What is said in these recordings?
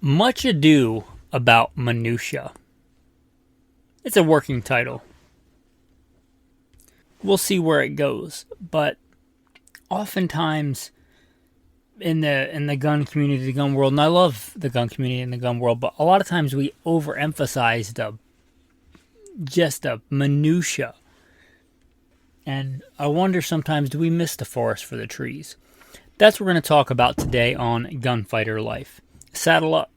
Much Ado About Minutia. It's a working title. We'll see where it goes, but oftentimes in the gun community, the gun world, and I love the gun community and the gun world, but a lot of times we overemphasize the minutia. And I wonder sometimes, do we miss the forest for the trees? That's what we're going to talk about today on Gunfighter Life. Saddle up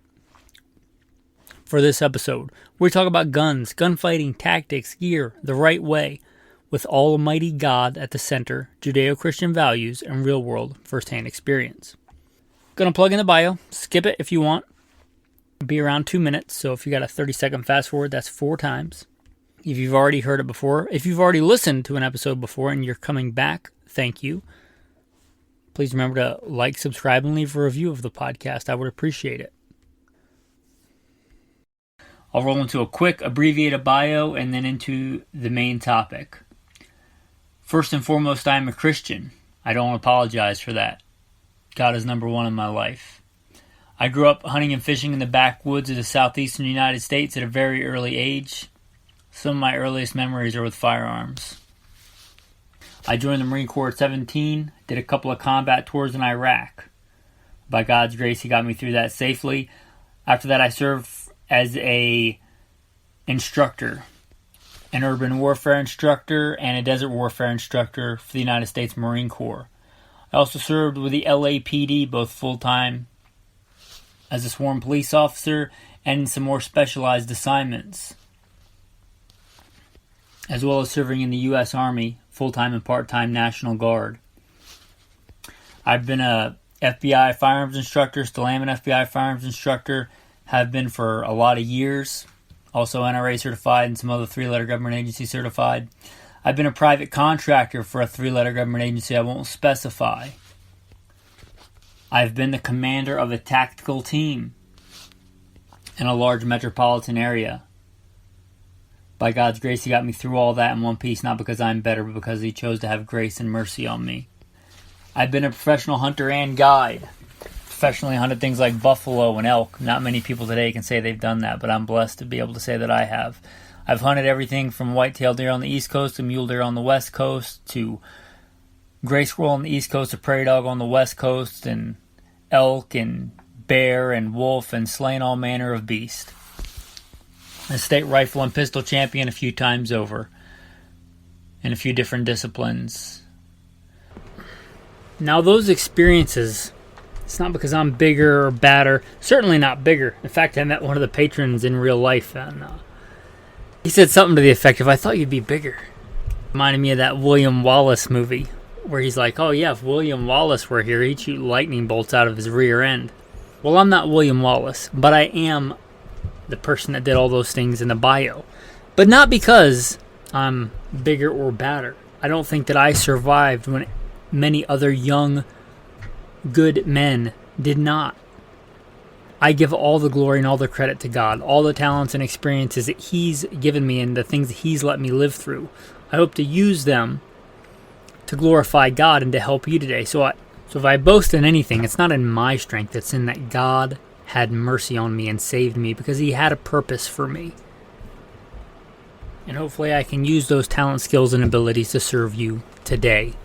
for this episode. We talk about guns, gunfighting, tactics, gear, the right way, with Almighty God at the center, Judeo-Christian values, and real-world first-hand experience. Gonna plug in the bio. Skip it if you want. It'll be around 2 minutes, so if you got a 30-second fast forward, that's 4 times. If you've already heard it before, if you've already listened to an episode before and you're coming back, thank you. Please remember to like, subscribe, and leave a review of the podcast. I would appreciate it. I'll roll into a quick abbreviated bio and then into the main topic. First and foremost, I am a Christian. I don't apologize for that. God is number one in my life. I grew up hunting and fishing in the backwoods of the southeastern United States at a very early age. Some of my earliest memories are with firearms. I joined the Marine Corps at 17, did a couple of combat tours in Iraq. By God's grace, He got me through that safely. After that, I served as an instructor, an urban warfare instructor and a desert warfare instructor for the United States Marine Corps. I also served with the LAPD, both full-time as a sworn police officer and in some more specialized assignments, as well as serving in the U.S. Army, full-time and part-time National Guard. I've been a FBI firearms instructor, still am an FBI firearms instructor, have been for a lot of years, also NRA certified and some other 3-letter government agency certified. I've been a private contractor for a 3-letter government agency I won't specify. I've been the commander of a tactical team in a large metropolitan area. By God's grace, He got me through all that in one piece, not because I'm better, but because He chose to have grace and mercy on me. I've been a professional hunter and guide. Professionally hunted things like buffalo and elk. Not many people today can say they've done that, but I'm blessed to be able to say that I have. I've hunted everything from white-tailed deer on the East Coast to mule deer on the West Coast to gray squirrel on the East Coast to prairie dog on the West Coast and elk and bear and wolf and slain all manner of beast. A state rifle and pistol champion a few times over in a few different disciplines. Now those experiences, it's not because I'm bigger or badder, certainly not bigger. In fact, I met one of the patrons in real life and he said something to the effect of, "I thought you'd be bigger." Reminded me of that William Wallace movie where he's like, "Oh yeah, if William Wallace were here, he'd shoot lightning bolts out of his rear end." Well, I'm not William Wallace, but I am the person that did all those things in the bio. But not because I'm bigger or badder. I don't think that I survived when many other young, good men did not. I give all the glory and all the credit to God, all the talents and experiences that He's given me and the things that He's let me live through. I hope to use them to glorify God and to help you today. So if I boast in anything, it's not in my strength, it's in that God had mercy on me and saved me because He had a purpose for me. And hopefully I can use those talent, skills, and abilities to serve you today.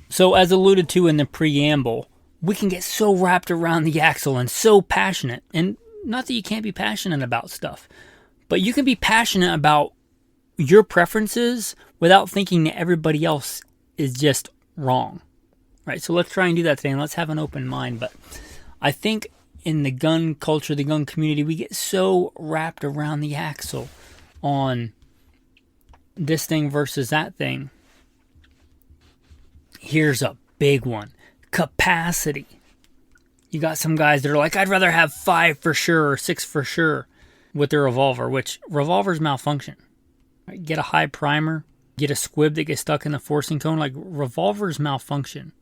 So as alluded to in the preamble, we can get so wrapped around the axle and so passionate. And not that you can't be passionate about stuff, but you can be passionate about your preferences without thinking that everybody else is just wrong. Right? So let's try and do that today and let's have an open mind. But I think in the gun culture, the gun community, we get so wrapped around the axle on this thing versus that thing. Here's a big one. Capacity. You got some guys that are like, I'd rather have 5 for sure or 6 for sure with their revolver, which revolvers malfunction. Right? Get a high primer, get a squib that gets stuck in the forcing cone, like revolvers malfunction.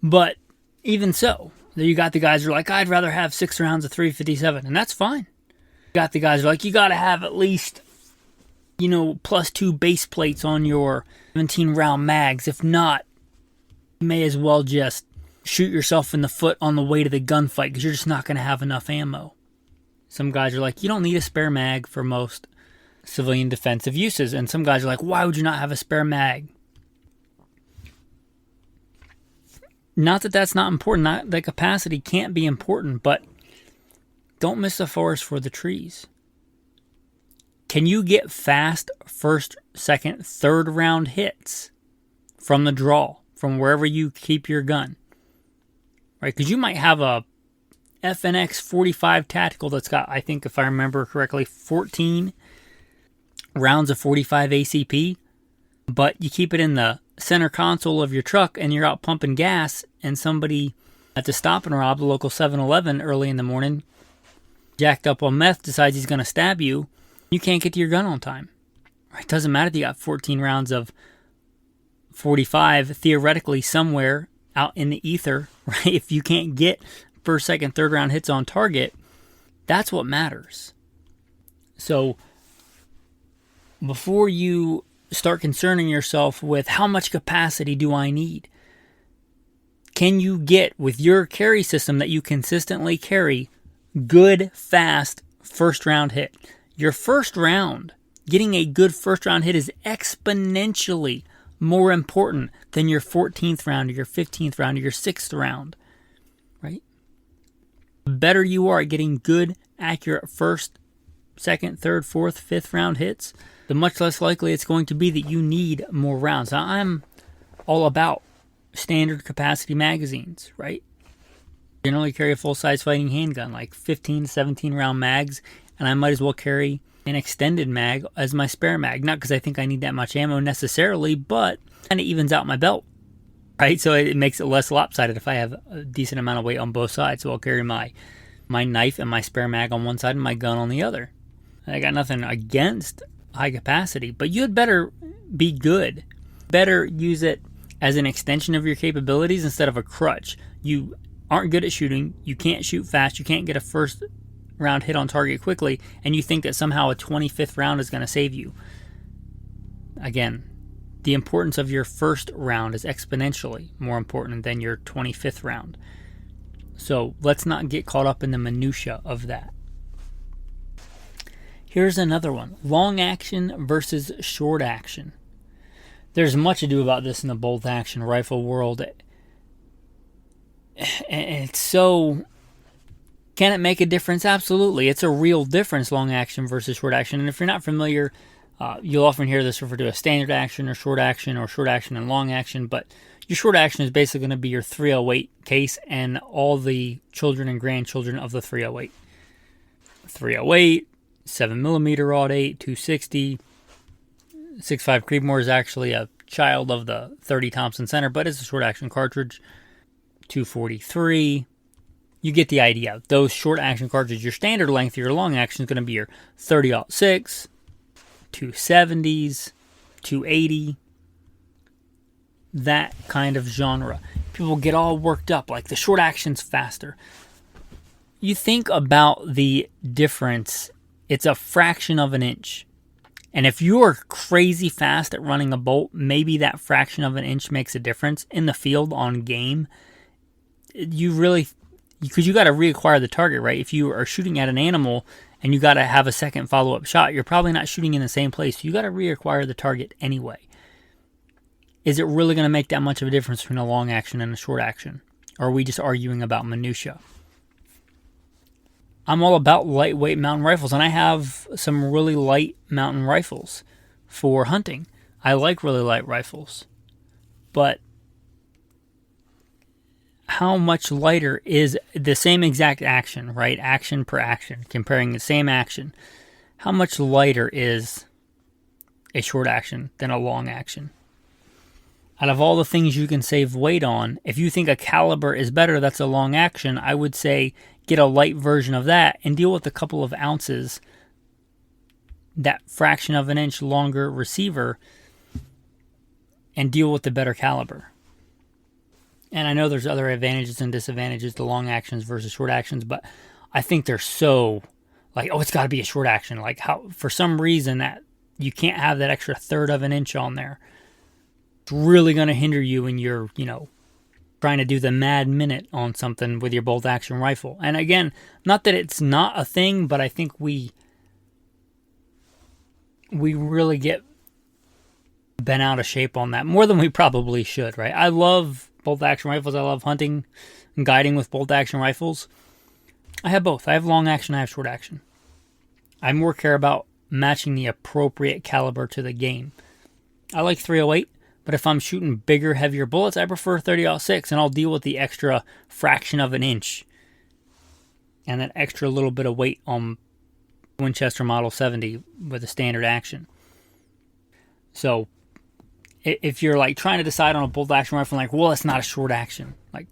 But even so, you got the guys who are like, I'd rather have 6 rounds of .357, and that's fine. You got the guys who are like, you got to have at least, +2 base plates on your 17 round mags. If not, you may as well just shoot yourself in the foot on the way to the gunfight because you're just not going to have enough ammo. Some guys are like, you don't need a spare mag for most civilian defensive uses. And some guys are like, why would you not have a spare mag? Not that that's not important. Not that capacity can't be important, but don't miss the forest for the trees. Can you get fast first, second, third round hits from the draw, from wherever you keep your gun? Right? Because you might have a FNX 45 tactical that's got, I think if I remember correctly, 14 rounds of 45 ACP, but you keep it in the center console of your truck and you're out pumping gas, and somebody at the stop and rob, the local 7-Eleven early in the morning, jacked up on meth, decides he's going to stab you. You can't get to your gun on time. It doesn't matter if you got 14 rounds of 45 theoretically somewhere out in the ether, right? If you can't get first, second, third round hits on target, that's what matters. So before you start concerning yourself with how much capacity do I need, can you get with your carry system that you consistently carry good, fast first round hit? Your first round, getting a good first round hit is exponentially more important than your 14th round or your 15th round or your 6th round, right? The better you are at getting good, accurate first, second, third, fourth, fifth round hits, the much less likely it's going to be that you need more rounds. Now, I'm all about standard capacity magazines, right? Generally carry a full-size fighting handgun, like 15 to 17 round mags, and I might as well carry an extended mag as my spare mag. Not because I think I need that much ammo necessarily, but kind of evens out my belt, right? So it makes it less lopsided if I have a decent amount of weight on both sides. So I'll carry my knife and my spare mag on one side and my gun on the other. I got nothing against high capacity, but you'd better be good. Better use it as an extension of your capabilities instead of a crutch. You aren't good at shooting, you can't shoot fast, you can't get a first round hit on target quickly, and you think that somehow a 25th round is going to save you. Again, the importance of your first round is exponentially more important than your 25th round. So let's not get caught up in the minutia of that. Here's another one. Long action versus short action. There's much ado about this in the bolt action rifle world. It's so... Can it make a difference? Absolutely. It's a real difference, long action versus short action. And if you're not familiar, you'll often hear this referred to as standard action or short action and long action. But your short action is basically going to be your 308 case and all the children and grandchildren of the 308. 308, 7mm Rod 8, 260, 6.5 Creedmoor is actually a child of the 30 Thompson Center, but it's a short action cartridge. 243. You get the idea. Those short action cartridges, your standard length, your long action is going to be your 30-06, 270s, 280, that kind of genre. People get all worked up, like the short action's faster. You think about the difference, it's a fraction of an inch. And if you're crazy fast at running a bolt, maybe that fraction of an inch makes a difference in the field on game. Because you got to reacquire the target, right? If you are shooting at an animal and you got to have a second follow-up shot, you're probably not shooting in the same place. So you got to reacquire the target anyway. Is it really going to make that much of a difference between a long action and a short action? Or are we just arguing about minutia? I'm all about lightweight mountain rifles, and I have some really light mountain rifles for hunting. I like really light rifles. But how much lighter is the same exact action, right? Action per action, comparing the same action. How much lighter is a short action than a long action? Out of all the things you can save weight on, if you think a caliber is better, that's a long action, I would say get a light version of that and deal with a couple of ounces, that fraction of an inch longer receiver, and deal with the better caliber. And I know there's other advantages and disadvantages to long actions versus short actions, but I think they're so, like, oh, it's got to be a short action. Like, how, for some reason, that you can't have that extra third of an inch on there. It's really going to hinder you in your, trying to do the mad minute on something with your bolt action rifle. And again, not that it's not a thing, but I think we really get bent out of shape on that more than we probably should, right? I love bolt action rifles. I love hunting and guiding with bolt action rifles. I have both. I have long action, I have short action. I more care about matching the appropriate caliber to the game. I like 308, but if I'm shooting bigger, heavier bullets, I prefer 30-06, and I'll deal with the extra fraction of an inch and that extra little bit of weight on Winchester Model 70 with a standard action. So if you're like trying to decide on a bolt action rifle, like, well, it's not a short action. Like,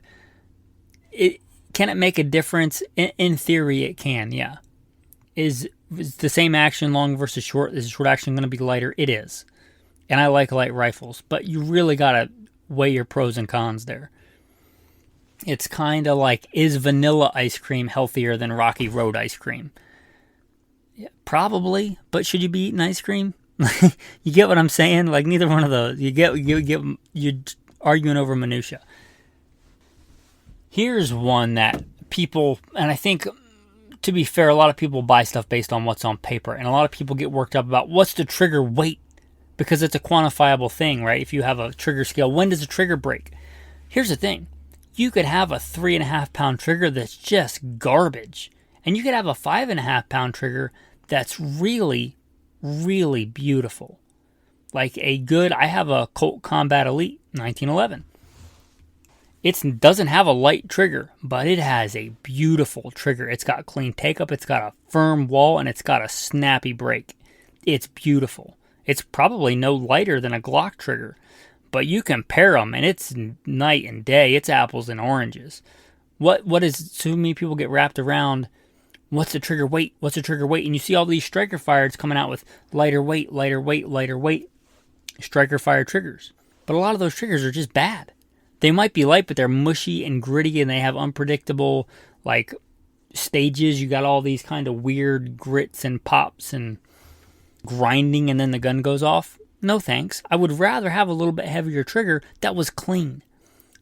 can it make a difference? In theory, it can, yeah. Is the same action long versus short? Is short action going to be lighter? It is. And I like light rifles, but you really got to weigh your pros and cons there. It's kind of like, is vanilla ice cream healthier than Rocky Road ice cream? Yeah, probably, but should you be eating ice cream? You get what I'm saying? Like, neither one of those. You're arguing over minutia. Here's one that people, and I think, to be fair, a lot of people buy stuff based on what's on paper, and a lot of people get worked up about what's the trigger weight, because it's a quantifiable thing, right? If you have a trigger scale, when does a trigger break? Here's the thing. You could have a 3.5 pound trigger that's just garbage, and you could have a 5.5 pound trigger that's really, really beautiful. Like I have a Colt Combat Elite 1911. It doesn't have a light trigger, but it has a beautiful trigger. It's got clean take-up, it's got a firm wall, and it's got a snappy break. It's beautiful. It's probably no lighter than a Glock trigger, but you compare them, and it's night and day. It's apples and oranges. What is, so many people get wrapped around, what's the trigger weight? What's the trigger weight? And you see all these striker fireds coming out with lighter weight striker fire triggers. But a lot of those triggers are just bad. They might be light, but they're mushy and gritty, and they have unpredictable, like, stages. You got all these kind of weird grits and pops and grinding, and then the gun goes off. No thanks. I would rather have a little bit heavier trigger that was clean.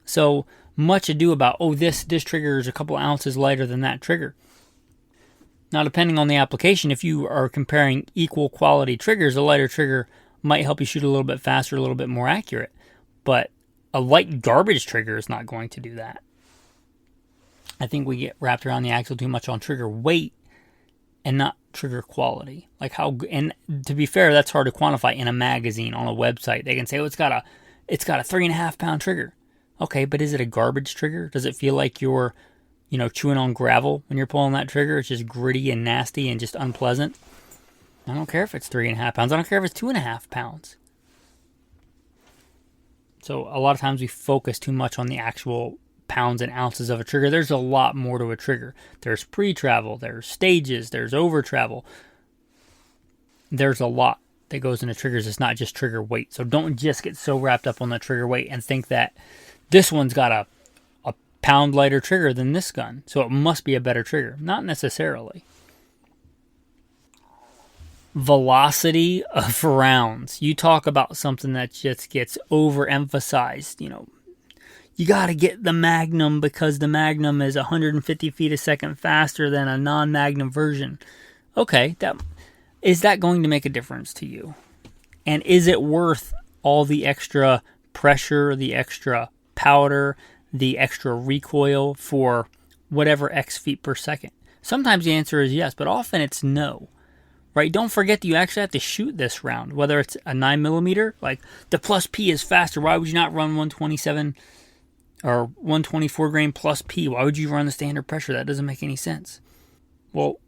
So much ado about, this trigger is a couple ounces lighter than that trigger. Now, depending on the application, if you are comparing equal quality triggers, a lighter trigger might help you shoot a little bit faster, a little bit more accurate. But a light garbage trigger is not going to do that. I think we get wrapped around the axle too much on trigger weight and not trigger quality. And to be fair, that's hard to quantify in a magazine, on a website. They can say, it's got a 3.5 pound trigger. Okay, but is it a garbage trigger? Does it feel like you're, chewing on gravel when you're pulling that trigger? It's just gritty and nasty and just unpleasant. I don't care if it's 3.5 pounds. I don't care if it's 2.5 pounds. So a lot of times we focus too much on the actual pounds and ounces of a trigger. There's a lot more to a trigger. There's pre-travel, there's stages, there's over-travel. There's a lot that goes into triggers. It's not just trigger weight. So don't just get so wrapped up on the trigger weight and think that this one's got a pound lighter trigger than this gun, so it must be a better trigger. Not necessarily. Velocity of rounds. You talk about something that just gets overemphasized. You got to get the Magnum because the Magnum is 150 feet a second faster than a non-Magnum version. Okay, is that going to make a difference to you? And is it worth all the extra pressure, the extra powder, the extra recoil for whatever X feet per second? Sometimes the answer is yes, but often it's no. Right? Don't forget that you actually have to shoot this round, whether it's a 9mm, like the plus P is faster. Why would you not run 127 or 124 grain plus P? Why would you run the standard pressure? That doesn't make any sense. Well,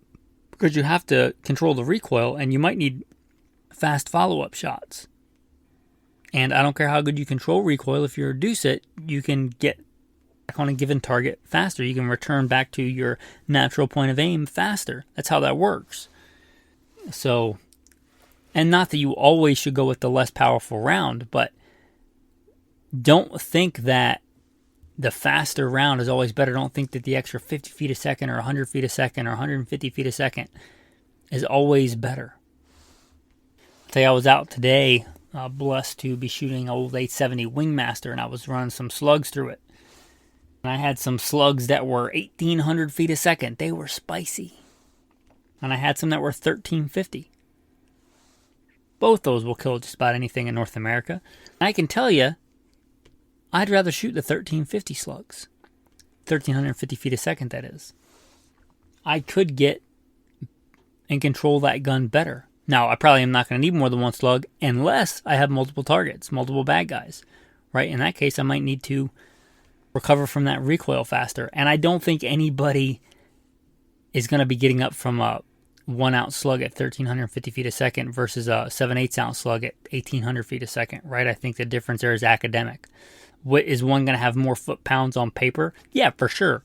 because you have to control the recoil, and you might need fast follow-up shots. And I don't care how good you control recoil, if you reduce it, you can get back on a given target faster. You can return back to your natural point of aim faster. That's how that works. So, and not that you always should go with the less powerful round, but don't think that the faster round is always better. Don't think that the extra 50 feet a second or 100 feet a second or 150 feet a second is always better. I'll tell you, I was out today, blessed to be shooting an old 870 Wingmaster, and I was running some slugs through it. And I had some slugs that were 1,800 feet a second. They were spicy. And I had some that were 1,350. Both those will kill just about anything in North America. And I can tell you, I'd rather shoot the 1,350 slugs. 1,350 feet a second, that is. I could get and control that gun better. Now, I probably am not going to need more than one slug unless I have multiple targets, multiple bad guys. Right? In that case, I might need to recover from that recoil faster. And I don't think anybody is going to be getting up from a 1 ounce slug at 1,350 feet a second versus a 7/8 ounce slug at 1,800 feet a second, right? I think the difference there is academic. Is one going to have more foot-pounds on paper? Yeah, for sure.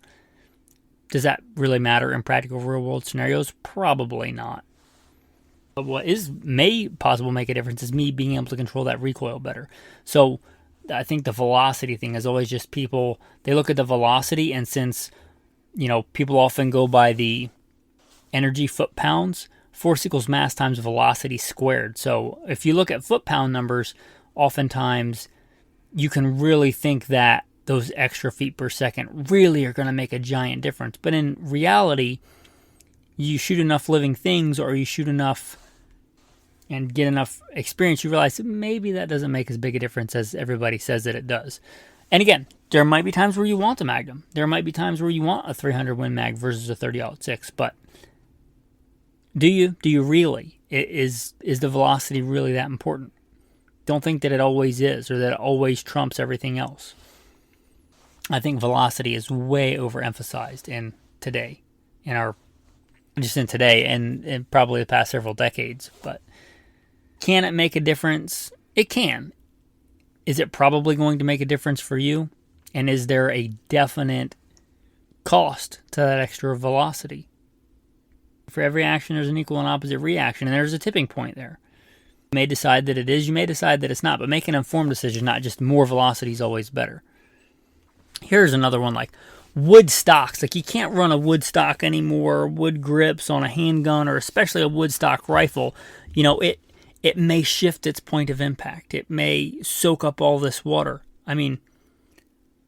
Does that really matter in practical real-world scenarios? Probably not. But what may possibly make a difference is me being able to control that recoil better. So I think the velocity thing is always just people, they look at the velocity, and since, people often go by the energy foot-pounds, force equals mass times velocity squared. So if you look at foot-pound numbers, oftentimes you can really think that those extra feet per second really are going to make a giant difference. But in reality, you shoot enough living things, or you shoot enough and get enough experience, you realize that maybe that doesn't make as big a difference as everybody says that it does. And again, there might be times where you want a Magnum. There might be times where you want a 300 Win Mag versus a 30-06. But do you? Do you really? Is the velocity really that important? Don't think that it always is, or that it always trumps everything else. I think velocity is way overemphasized in today, and probably the past several decades. But can it make a difference? It can. Is it probably going to make a difference for you? And is there a definite cost to that extra velocity? For every action, there's an equal and opposite reaction, and there's a tipping point there. You may decide that it is, you may decide that it's not, but make an informed decision, not just more velocity is always better. Here's another one, like wood stocks. Like, you can't run a wood stock anymore, wood grips on a handgun, or especially a wood stock rifle. It may shift its point of impact. It may soak up all this water. I mean,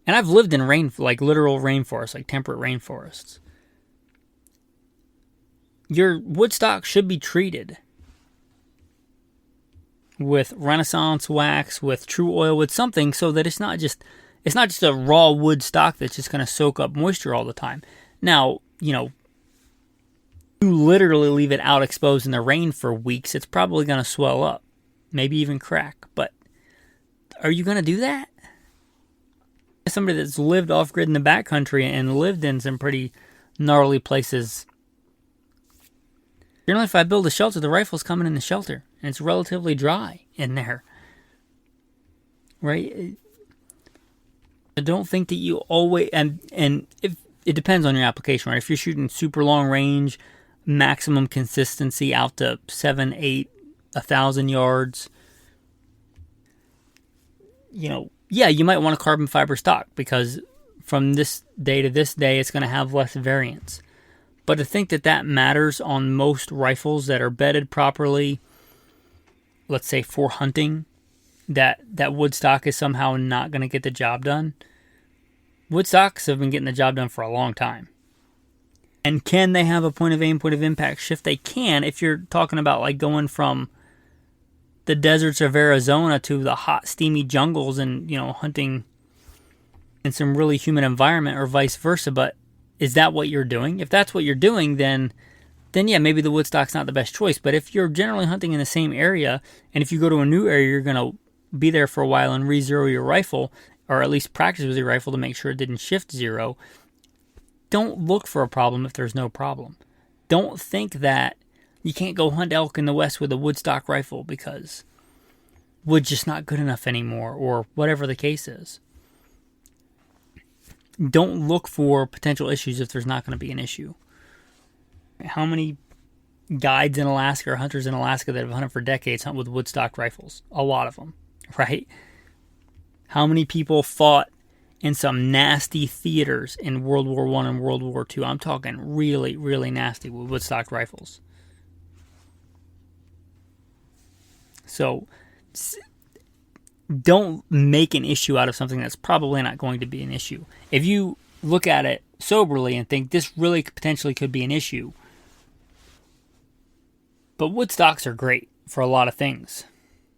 and I've lived in literal rainforests, like temperate rainforests. Your wood stock should be treated with Renaissance wax, with true oil, with something, so that it's not just a raw wood stock that's just going to soak up moisture all the time. Now, you literally leave it out exposed in the rain for weeks, it's probably going to swell up, maybe even crack. But are you going to do that? Somebody that's lived off-grid in the backcountry and lived in some pretty gnarly places. Generally, if I build a shelter, the rifle's coming in the shelter, and it's relatively dry in there. Right? I don't think that you always, and if it depends on your application, right? If you're shooting super long range, maximum consistency out to 7, 8, 1,000 yards, yeah, you might want a carbon fiber stock, because from this day to this day, it's going to have less variance. But to think that matters on most rifles that are bedded properly, let's say for hunting, that wood stock is somehow not going to get the job done. Wood stocks have been getting the job done for a long time. And can they have a point of aim, point of impact shift? They can, if you're talking about like going from the deserts of Arizona to the hot, steamy jungles and, hunting in some really humid environment, or vice versa. But is that what you're doing? If that's what you're doing, then yeah, maybe the wood stock's not the best choice. But if you're generally hunting in the same area, and if you go to a new area, you're going to be there for a while and re-zero your rifle, or at least practice with your rifle to make sure it didn't shift zero. Don't look for a problem if there's no problem. Don't think that you can't go hunt elk in the West with a wood stock rifle because wood's just not good enough anymore, or whatever the case is. Don't look for potential issues if there's not going to be an issue. How many guides in Alaska or hunters in Alaska that have hunted for decades hunt with wood stock rifles? A lot of them, right? How many people fought in some nasty theaters in World War I and World War II? I'm talking really, really nasty with wood stock rifles. So don't make an issue out of something that's probably not going to be an issue. If you look at it soberly and think this really potentially could be an issue. But wood stocks are great for a lot of things.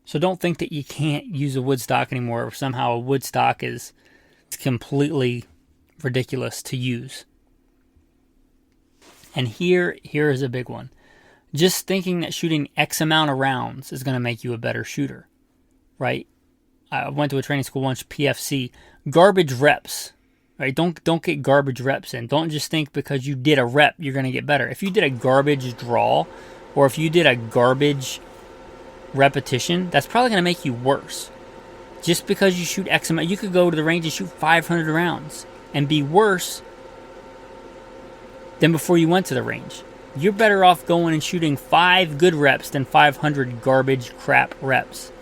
So don't think that you can't use a wood stock anymore, or somehow a wood stock is completely ridiculous to use. And here is a big one. Just thinking that shooting X amount of rounds is going to make you a better shooter, right? I went to a training school once, PFC. Garbage reps, right? Don't get garbage reps in. Don't just think because you did a rep, you're going to get better. If you did a garbage draw, or if you did a garbage repetition, that's probably going to make you worse. Just because you shoot X amount, you could go to the range and shoot 500 rounds and be worse than before you went to the range. You're better off going and shooting 5 good reps than 500 garbage crap reps.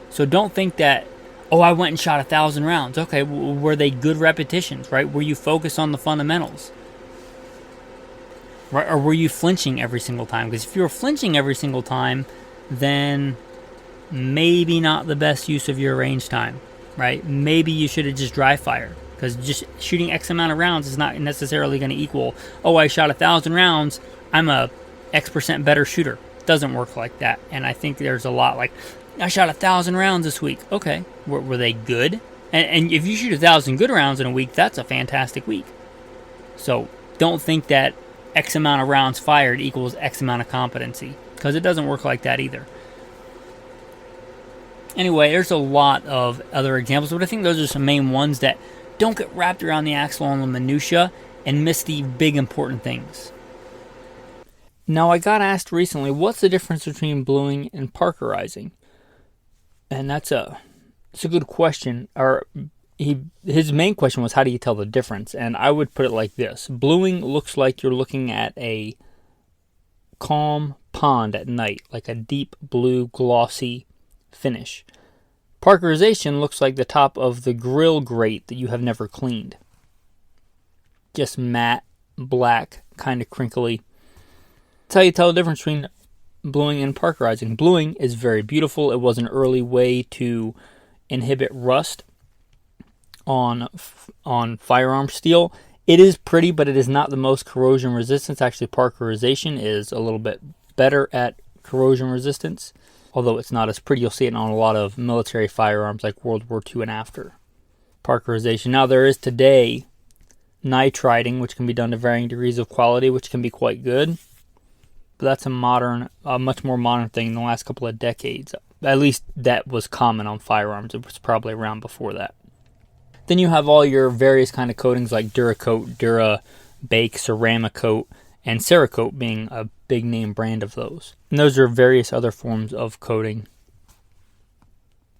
So don't think that, oh, I went and shot 1,000 rounds. Okay, were they good repetitions, right? Were you focused on the fundamentals? Right? Or were you flinching every single time? Because if you were flinching every single time, then maybe not the best use of your range time, right? Maybe you should have just dry fired, because just shooting X amount of rounds is not necessarily going to equal, oh, I shot 1,000 rounds, I'm a X% better shooter. It doesn't work like that. And I think there's a lot like, I shot 1,000 rounds this week. Okay, were they good? And if you shoot 1,000 good rounds in a week, that's a fantastic week. So don't think that X amount of rounds fired equals X amount of competency, because it doesn't work like that either. Anyway, there's a lot of other examples, but I think those are some main ones that don't get wrapped around the axle on the minutia and miss the big important things. Now, I got asked recently, what's the difference between bluing and parkerizing? And it's a good question. His main question was, how do you tell the difference? And I would put it like this. Bluing looks like you're looking at a calm pond at night, like a deep blue glossy finish. Parkerization looks like the top of the grill grate that you have never cleaned. Just matte, black, kind of crinkly. That's how you tell the difference between bluing and parkerizing. Bluing is very beautiful. It was an early way to inhibit rust on firearm steel. It is pretty, but it is not the most corrosion resistant. Actually, parkerization is a little bit better at corrosion resistance, although it's not as pretty. You'll see it on a lot of military firearms like World War II and after. Parkerization. Now, there is today nitriding, which can be done to varying degrees of quality, which can be quite good. But that's a much more modern thing in the last couple of decades. At least that was common on firearms. It was probably around before that. Then you have all your various kind of coatings like Duracoat, Durabake, Ceramicoat, and Cerakote being a big name brand of those. And those are various other forms of coating.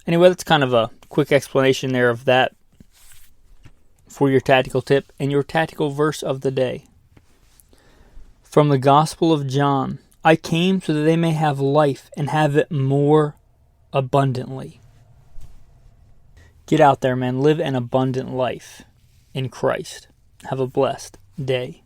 Anyway, that's kind of a quick explanation there of that for your tactical tip and your tactical verse of the day. From the Gospel of John, I came so that they may have life and have it more abundantly. Get out there, man. Live an abundant life in Christ. Have a blessed day.